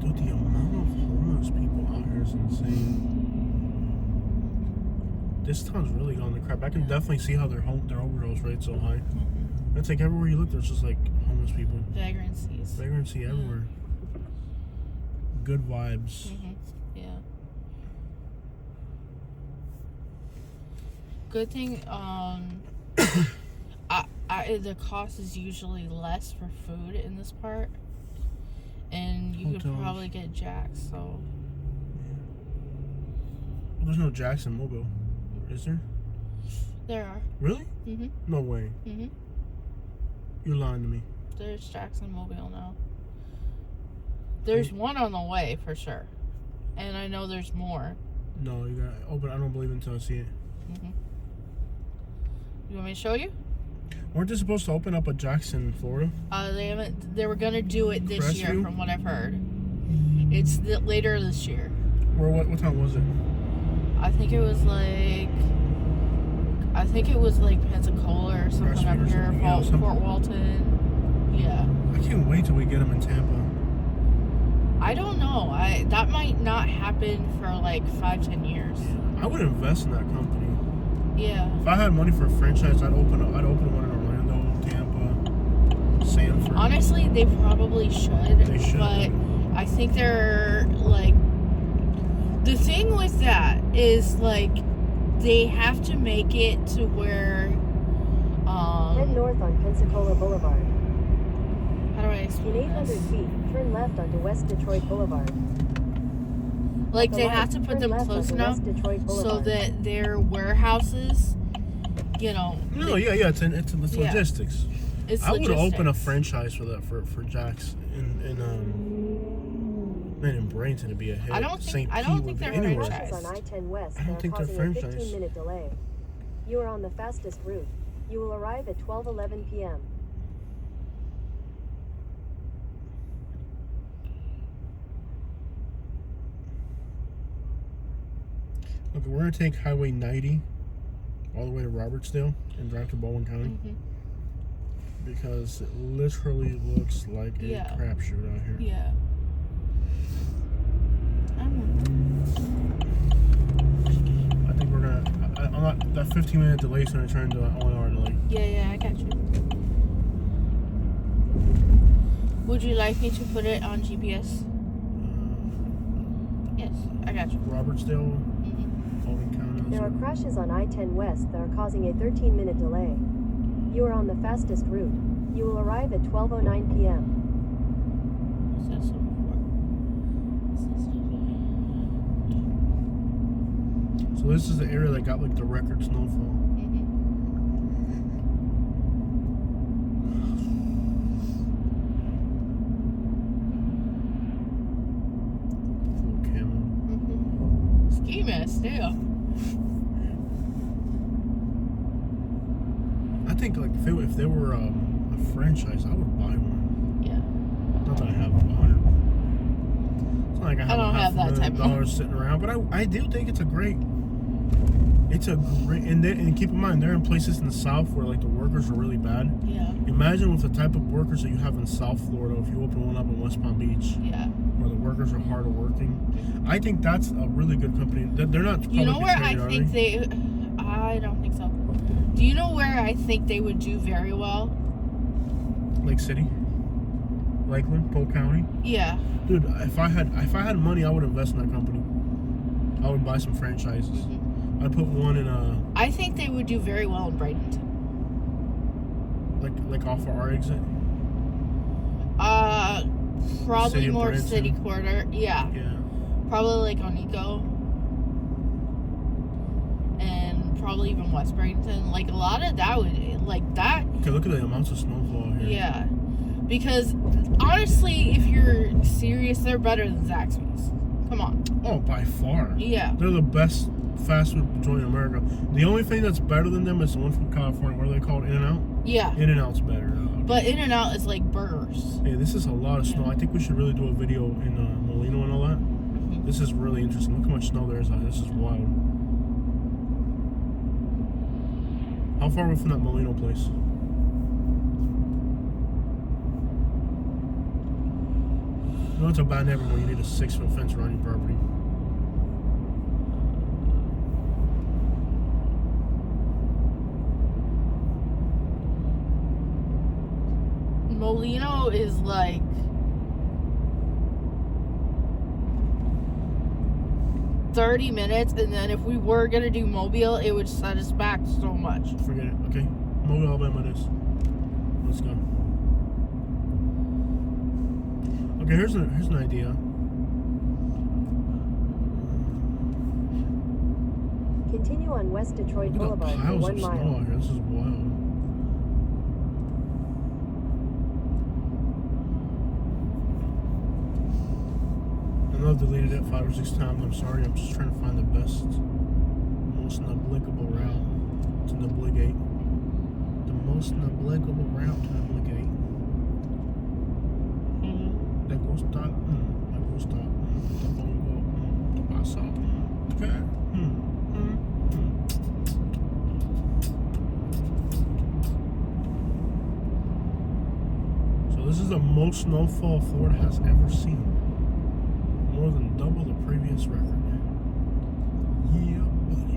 Dude, the amount of homeless people out here is insane. This town's really gone to crap. I can definitely see how their overdose rate's so high. Mm-hmm. It's like everywhere you look, there's just like homeless people. Vagrancies. Vagrancy everywhere. Good vibes. Mm-hmm. Yeah. Good thing. The cost is usually less for food in this part, and you could Hotels. probably get Jack's. So There's no Jackson Mobile, is there? there are. Really? Mm-hmm. No way. Mm-hmm. You're lying to me. There's Jackson Mobile now. There's one on the way for sure, and I know there's more. No, you got. Oh, but I don't believe it until I see it. Mm-hmm. You want me to show you? Weren't they supposed to open up a Jackson, Florida? They haven't. They were gonna do it this year, Crestview? from what I've heard. It's later this year. Where? What time was it? I think it was like Pensacola or something Crestview up or here, something, yeah, something. Fort Walton. Yeah. I can't wait till we get them in Tampa. I don't know. That might not happen for like 5-10 years. I would invest in that company. Yeah. If I had money for a franchise, I'd open one in Orlando, Tampa, Sanford. Honestly, they probably should. They should. But I think they're like, the thing with that is like they have to make it to where Head north on Pensacola Boulevard. how do I In explain 800 this? feet, turn left onto West Detroit Boulevard. Like At the they light, have to put turn them left close onto enough West Detroit so Boulevard. that their warehouses, you know. No, yeah, it's Yeah. logistics. It's I would open a logistics. franchise for that for Jack's in man, in Brainton it'd be a hit. I don't think- St. I Pete don't would think be they're anywhere. franchise. Crashes on I-10 West I don't that are think they're causing a franchise. 15-minute delay. You are on the fastest route. You will arrive at 12:11 p.m. Okay, we're gonna take Highway 90 all the way to Robertsdale and drive to Baldwin County Mhm. because it literally looks like a Yeah. crapshoot out here. Yeah. I think we're gonna. I'm not. That 15-minute delay is gonna turn into an 1-hour delay. Yeah, I got you. Would you like me to put it on GPS? Yes, I got you. Robertsdale, Mhm. Baldwin County. There are crashes on I-10 West that are causing a 13-minute delay. You are on the fastest route. You will arrive at 12:09 p.m. What's that so before? So this is the area that got like the record snowfall. Mhm. Full camo. Mhm. Ski mask, still. I think like if they were a franchise, I would buy one. Yeah. Not that I have 100. It's not like I have don't have that type of $500,000 sitting around, but I do think it's a great. And keep in mind they're in places in the South where like the workers are really bad. Yeah. Imagine with the type of workers that you have in South Florida, if you open one up in West Palm Beach, Yeah. where the workers are harder working. I think that's a really good company. They're not publicly You know where I traded, are think they? I don't think so. Do you know where I think they would do very well? Lake City, Lakeland, Polk County. Yeah. Dude, if I had money, I would invest in that company. I would buy some franchises. Mhm. I'd put one in I think they would do very well in Bradenton. like off of our exit. Probably City of more Bradenton. city quarter. Yeah. Yeah. Probably like on Eco. And probably even West Bradenton. Like a lot of that would, like that. Okay, look at the amounts of snowfall here. Yeah. Because honestly, if you're serious, they're better than Zaxby's. Come on. Oh, by far. Yeah. They're the best fast food joint in America. The only thing that's better than them is the one from California. What are they called? In-N-Out? Yeah. In-N-Out's better. But In-N-Out is like burgers. Hey, this is a lot of snow. I think we should really do a video in Molino and all that. Mhm. This is really interesting. Look how much snow there is out. This is wild. How far are we from that Molino place? You know it's a bad neighborhood where you need a 6-foot fence around your property. Molino is like $30 minutes, and then if we were gonna do Mobile, it would set us back so much. Forget it. Okay. Mobile, Alabama it is. Let's go. Okay, here's an idea. Continue on West Detroit Look at the Boulevard for piles 1 of snow mile. out here. This is wild. I know I've deleted it 5 or 6 times. I'm sorry. I'm just trying to find the best, most applicable route to Nobligate. The most applicable route to Nobligate. That goes stop. That goes stop. The bongo. The basa. Okay. So this is the most snowfall Florida has ever seen. More than double the previous record. Yeah, buddy.